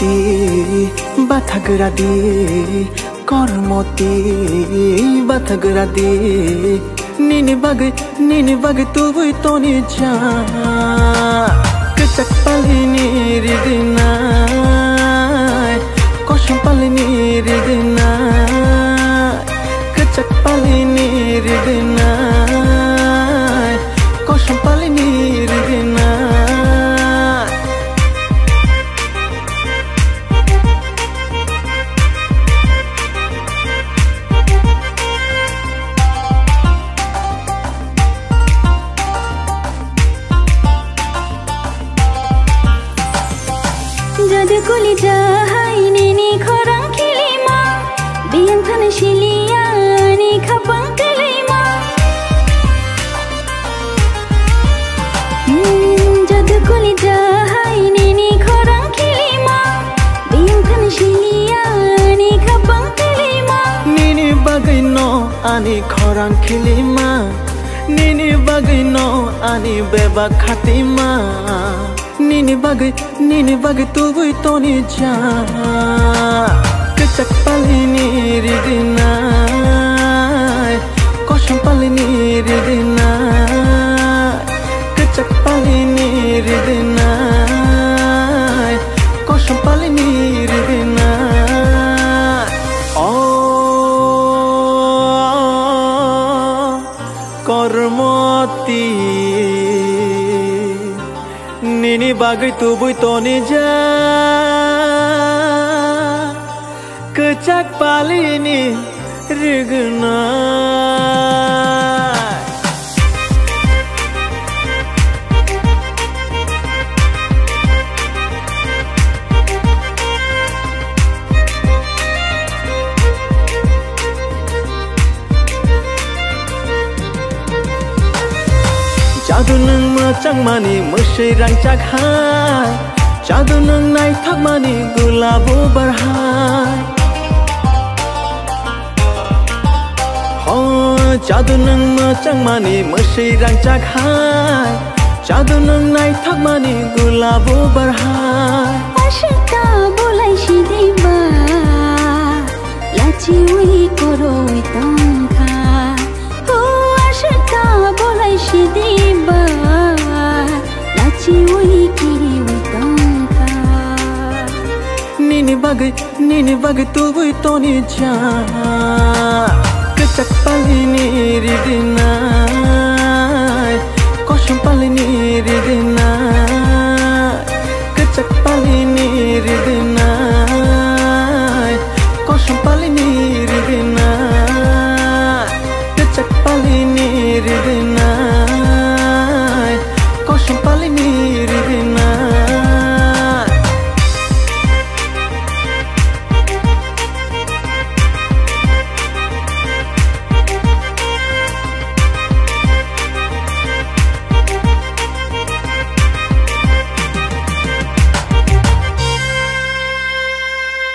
कर्मती बाथागरादी कर्मती बाथागरादी निनी बागे तुबुई तोनी जा kecak palini ridina kosong palini ridina kecak palini ridina kosong palini ridina Jadi kuli jahai nini korang kilima biang tanah silia ni kapang kelima Jadi kuli jahai nini korang kilima biang tanah silia ni kapang kelima Nini bagai no ani korang kilima Nini bagai no ani beba khatima Nini bagai tubuh toni ja kecak palini ridina kosong palini ridina kecak palini ridina kosong palini ridina oh kormoti Nini bagai tubuh toni ja kecak palini rigna Jadu nang macang mani mesai rancak hai Jadu nang naik thak mani gulabu berhai Oh jadu nang macang mani mesai rancak hai Jadu nang naik thak mani gulabu berhai Asyika bolai sidiba laci wi koroi tangka Oh asyika bolai sidiba laci wi kiri wi tangka Nini bagai tubuh toni ja kecak palini ridina kosong palini ridina kecak palini ridina